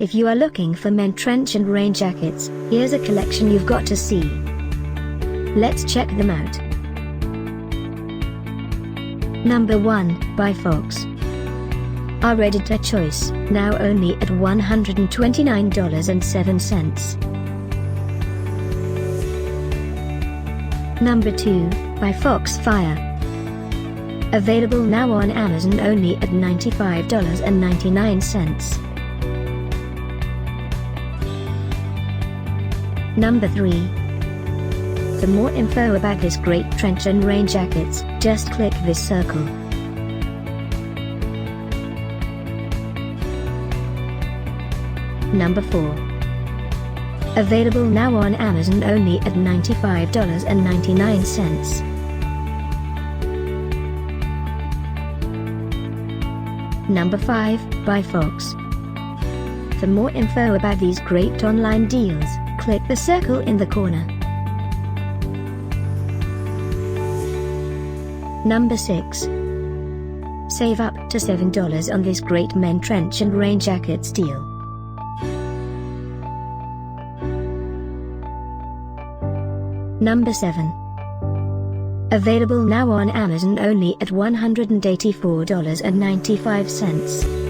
If you are looking for men trench and rain jackets, here's a collection you've got to see. Let's check them out. Number 1, by Fox. Our editor choice, now only at $129.07. Number 2, by Fox Fire. Available now on Amazon only at $95.99. Number 3. For more info about this great trench and rain jackets, just click this circle. Number 4. Available now on Amazon only at $95.99. Number 5, by Fox. For more info about these great online deals, click the circle in the corner. Number 6. Save up to $7 on this great men trench and rain jackets deal. Number 7. Available now on Amazon only at $184.95.